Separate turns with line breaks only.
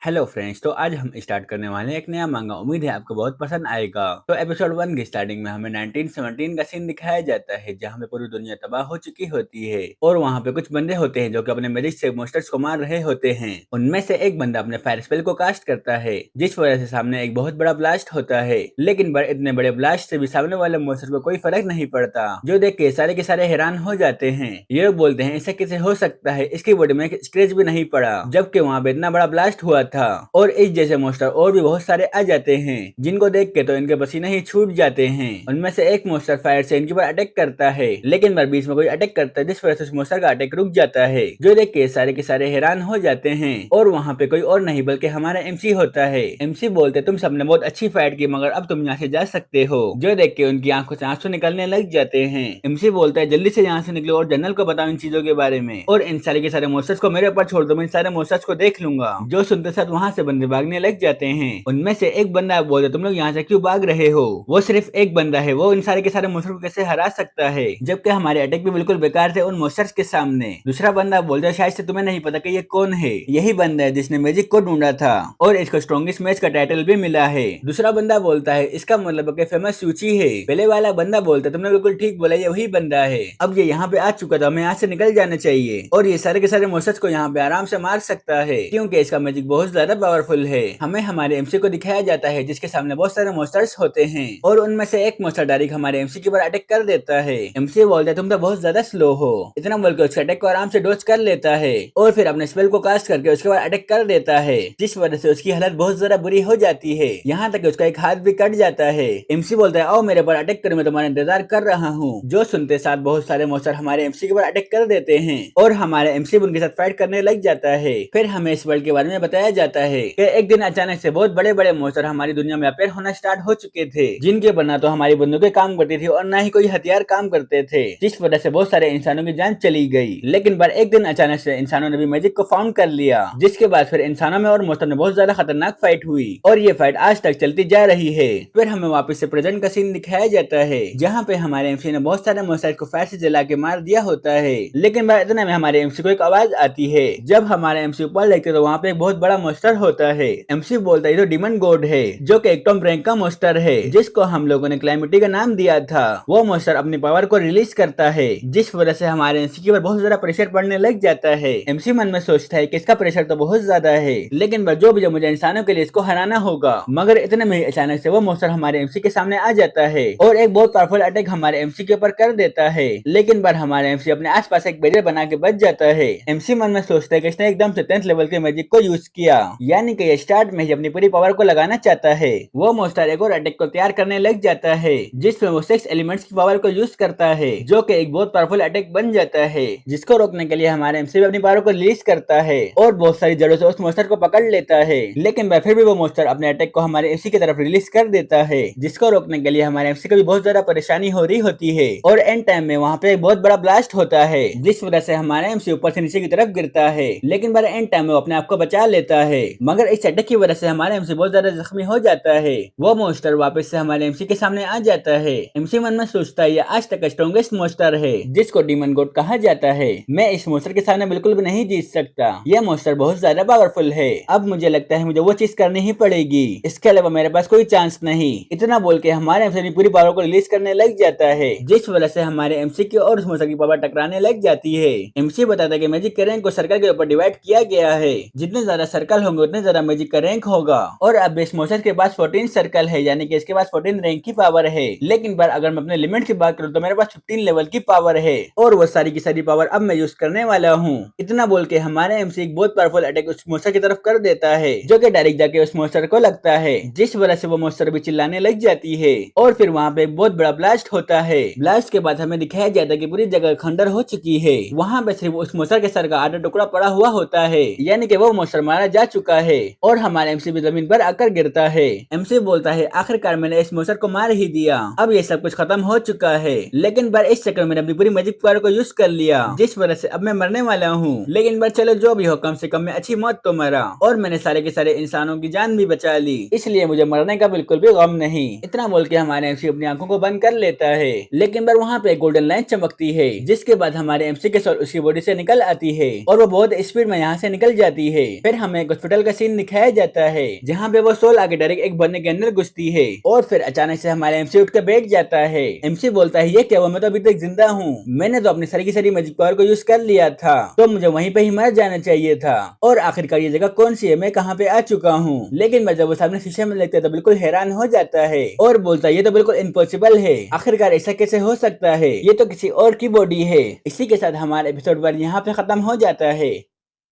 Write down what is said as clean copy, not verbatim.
Hello friends, तो आज हम स्टार्ट करने वाले हैं एक नया मांगा। उम्मीद है आपको बहुत पसंद आएगा। तो एपिसोड 1 की स्टार्टिंग में हमें 1917 का सीन दिखाया जाता है, जहां पे पूरी दुनिया तबाह हो चुकी होती है और वहां पे कुछ बंदे होते हैं जो कि अपने मैजिक से मॉन्स्टर्स को मार रहे होते हैं। उनमें से एक बंदा अपने फायर स्पेल को कास्ट करता है, जिस वजह से सामने एक बहुत बड़ा ब्लास्ट होता है। लेकिन इतने बड़े ब्लास्ट से भी सामने वाले मॉन्स्टर को कोई फर्क नहीं पड़ता, जो देख के सारे के सारे हैरान हो जाते हैं। ये लोग बोलते हैं ऐसा कैसे हो सकता है, इसकी बॉडी में स्क्रैच भी नहीं पड़ा, जबकि वहाँ पे इतना बड़ा ब्लास्ट हुआ था। और इस जैसे मॉन्स्टर और भी बहुत सारे आ जाते हैं, जिनको देख के तो इनके पसीने ही छूट जाते हैं। उनमें से एक मॉन्स्टर फायर से इनके ऊपर अटैक करता है, लेकिन बीच में कोई अटैक करता है, जिस वजह से उस मॉन्स्टर का अटैक रुक जाता है। जो देख के सारे हैरान हो जाते हैं। और वहाँ पे कोई और नहीं बल्कि हमारा एमसी होता है। एमसी बोलते तुम सबने बहुत अच्छी फाइट की, मगर अब तुम यहाँ से जा सकते हो। जो देख के उनकी आंखों से आंसू निकलने लग जाते हैं। एमसी बोलता है जल्दी से यहाँ से निकलो और जनरल को बताओ इन चीजों के बारे में, और इन सारे के सारे मॉन्स्टर्स को मेरे ऊपर छोड़ दो, मैं इन सारे मॉन्स्टर्स को देख लूंगा। जो सुनते साथ वहाँ से बंदे भागने लग जाते हैं। उनमें से एक बंदा बोलता तुम लोग यहाँ से क्यों भाग रहे हो, वो सिर्फ एक बंदा है, वो इन सारे के सारे मॉन्स्टर को कैसे हरा सकता है, जबकि हमारे अटैक भी बिल्कुल बेकार थे उन मॉन्स्टर्स के सामने। दूसरा बंदा बोलता है शायद से तुम्हें नहीं पता कि ये कौन है, यही बंदा है जिसने मैजिक को ढूंढा था और इसको स्ट्रॉन्गेस्ट मैच का टाइटल भी मिला है। दूसरा बंदा बोलता है इसका मतलब कि फेमस सूची है। पहले वाला बंदा बोलता है तुमने बिल्कुल ठीक बोला, ये वही बंदा है। अब ये यहाँ पे आ चुका था, हमें यहाँ से निकल जाना चाहिए और ये सारे के सारे मॉन्स्टर्स को यहाँ पे आराम से मार सकता है, क्योंकि इसका मैजिक बहुत ज्यादा पावरफुल है। हमें हमारे एमसी को दिखाया जाता है, जिसके सामने बहुत सारे मॉन्स्टर्स होते हैं और उनमें से एक मॉन्स्टर डायरेक्ट हमारे एमसी के ऊपर अटैक कर देता है। एमसी बोलता है तुम तो बहुत ज्यादा स्लो हो, इतना बोलकर उसके अटैक को आराम से डॉज कर लेता है और फिर अपने स्पेल को कास्ट करके उसके बाद अटैक कर देता है, जिस वजह से उसकी हालत बहुत ज्यादा बुरी हो जाती है, यहाँ तक उसका एक हाथ भी कट जाता है। एमसी बोलता है आओ मेरे पर अटैक कर, मैं तुम्हारा इंतजार कर रहा हूँ। जो सुनते साथ बहुत सारे मॉन्स्टर हमारे एमसी के ऊपर अटैक कर देते हैं और हमारे एमसी उनके साथ फाइट करने लग जाता है। फिर हमें इस वर्ल्ड के बारे में बताया जाता है कि एक दिन अचानक से बहुत बड़े बड़े मॉन्स्टर हमारी दुनिया में अपेयर होना स्टार्ट हो चुके थे, जिनके पर ना तो हमारी बंदूकें काम करती थी और ना ही कोई हथियार काम करते थे, जिस वजह से बहुत सारे इंसानों की जान चली गई। लेकिन एक दिन अचानक से इंसानों ने भी मैजिक को फाउंड कर लिया, जिसके बाद फिर इंसानों में और मॉन्स्टर में बहुत ज्यादा खतरनाक फाइट हुई और ये फाइट आज तक चलती जा रही है। फिर हमें वापस से प्रेजेंट का सीन दिखाया जाता है, जहाँ पे हमारे एमसी ने बहुत सारे मॉन्स्टर को फायर से जला के मार दिया होता है। लेकिन इतने में हमारे एमसी को एक आवाज आती है। जब हमारे एमसी ऊपर देखते तो वहाँ पे एक बहुत बड़ा मॉन्स्टर होता है। एमसी बोलता है ये तो डिमन गॉड है, जो कि एक टॉप रैंक का मॉन्स्टर है, जिसको हम लोगों ने क्लैमिटी का नाम दिया था। वो मॉन्स्टर अपनी पावर को रिलीज करता है, जिस वजह से हमारे एमसी के ऊपर बहुत ज्यादा प्रेशर पड़ने लग जाता है। एमसी मन में सोचता है कि इसका प्रेशर तो बहुत ज्यादा है, लेकिन जो भी मुझे इंसानों के लिए इसको हराना होगा। मगर इतने में अचानक से वो मॉन्स्टर हमारे एमसी के सामने आ जाता है और एक बहुत पावरफुल अटैक हमारे एमसी के ऊपर कर देता है। लेकिन हमारे एमसी अपने आसपास एक बैरियर बना के बच जाता है। एमसी मन में सोचता है कि इसने एकदम से 10th लेवल के मैजिक को यूज किया, यानी कि ये स्टार्ट में ही अपनी पूरी पावर को लगाना चाहता है। वो मॉन्स्टर एक और अटैक को तैयार करने लग जाता है, जिसमें वो 6 एलिमेंट्स की पावर को यूज करता है, जो कि एक बहुत पावरफुल अटैक बन जाता है, जिसको रोकने के लिए हमारे एमसी अपनी पावर को रिलीज करता है और बहुत सारी जड़ों से उस मॉन्स्टर को पकड़ लेता है। लेकिन फिर भी वो मॉन्स्टर अपने अटैक को हमारे एमसी की तरफ रिलीज कर देता है, जिसको रोकने के लिए हमारे एमसी को भी बहुत ज्यादा परेशानी हो रही होती है। और एंड टाइम में वहाँ पे एक बहुत बड़ा ब्लास्ट होता है, जिस वजह से हमारा एमसी ऊपर से नीचे की तरफ गिरता है। लेकिन एंड टाइम में वो अपने आप को बचा लेता है, मगर इस अटैक की वजह से हमारा एमसी बहुत ज्यादा जख्मी हो जाता है। वो मॉन्स्टर वापस से हमारे एमसी के सामने आ जाता है। एमसी मन में सोचता है ये आज तक स्ट्रॉन्गेस्ट मॉन्स्टर है, जिसको डीमन गॉड कहा जाता है। मैं इस मॉन्स्टर के सामने बिल्कुल भी नहीं जीत सकता, यह मॉन्स्टर बहुत ज्यादा पावरफुल है। अब मुझे लगता है मुझे वो चीज करनी ही पड़ेगी, इसके अलावा मेरे पास कोई चांस नहीं। इतना बोल के हमारे एमसी पूरी पावर को रिलीज करने लग जाता है, जिस वजह से हमारे एमसी की और उस मॉन्स्टर की पावर टकराने लग जाती है। एमसी बताता है कि मैजिक के रैंक को सर्कल के ऊपर डिवाइड किया गया है, जितने ज्यादा सर्कल होंगे उतने ज्यादा मैजिक का रैंक होगा। और अब इस मॉन्स्टर के पास 14 सर्कल है, यानी कि इसके पास 14 रैंक की पावर है। लेकिन अगर मैं अपने लिमिट की बात करूं तो मेरे पास 15 लेवल की पावर है और वो सारी की सारी पावर अब मैं यूज करने वाला हूँ। इतना बोल के हमारे एमसी एक बहुत पावरफुल अटैक उस मॉन्स्टर की तरफ कर देता है, जो कि डायरेक्ट जाके उस मॉन्स्टर को लगता है, जिस वजह से वो मॉन्स्टर भी चिल्लाने लग जाती है। और फिर वहाँ पे एक बहुत बड़ा ब्लास्ट होता है। ब्लास्ट के बाद हमें दिखाया जाता है कि पूरी जगह खंडर हो चुकी है। वहाँ पे सिर्फ उस मॉन्स्टर के सर का आधा टुकड़ा पड़ा हुआ होता है, यानी कि वो मॉन्स्टर मारा जा चुका है और हमारे एमसी भी जमीन पर आकर गिरता है। एमसी बोलता है आखिरकार मैंने इस मॉन्स्टर को मार ही दिया, अब ये सब कुछ खत्म हो चुका है। लेकिन इस चक्कर में अपनी पूरी मैजिक पावर को यूज कर लिया, जिस वजह से अब मैं मरने वाला हूँ। लेकिन चलो जो भी हो, कम से कम मैं अच्छी मौत तो मरा और मैंने सारे के सारे इंसानों की जान भी बचा ली, इसलिए मुझे मरने का बिल्कुल भी गम नहीं। इतना बोल के हमारे एमसी अपनी आंखों को बंद कर लेता है। लेकिन वहाँ पे गोल्डन लाइट चमकती है, जिसके बाद हमारे एमसी के सोल उसकी बॉडी से निकल आती है और वो बहुत स्पीड में यहाँ से निकल जाती है। फिर हमें हॉस्पिटल का सीन दिखाया जाता है, जहाँ पे वो सोल आगे डायरेक्ट एक बंदे के अंदर घुसती है और फिर अचानक से हमारा एमसी उठ कर बैठ जाता है। एमसी बोलता है ये क्या हुआ, मैं तो अभी तक जिंदा हूँ, मैंने तो अपनी सारी की सारी मैजिक पावर को यूज कर लिया था, तो मुझे वहीं पे ही मर जाना चाहिए था। और आखिरकार ये जगह कौन सी है, मैं कहाँ पे आ चुका हूँ। लेकिन मैं जब वो सामने शीशे में देखता है तो बिल्कुल हैरान हो जाता है और बोलता है ये तो बिल्कुल इम्पॉसिबल है, आखिरकार ऐसा कैसे हो सकता है, ये तो किसी और की बॉडी है। इसी के साथ हमारा एपिसोड 1 यहाँ पे खत्म हो जाता है।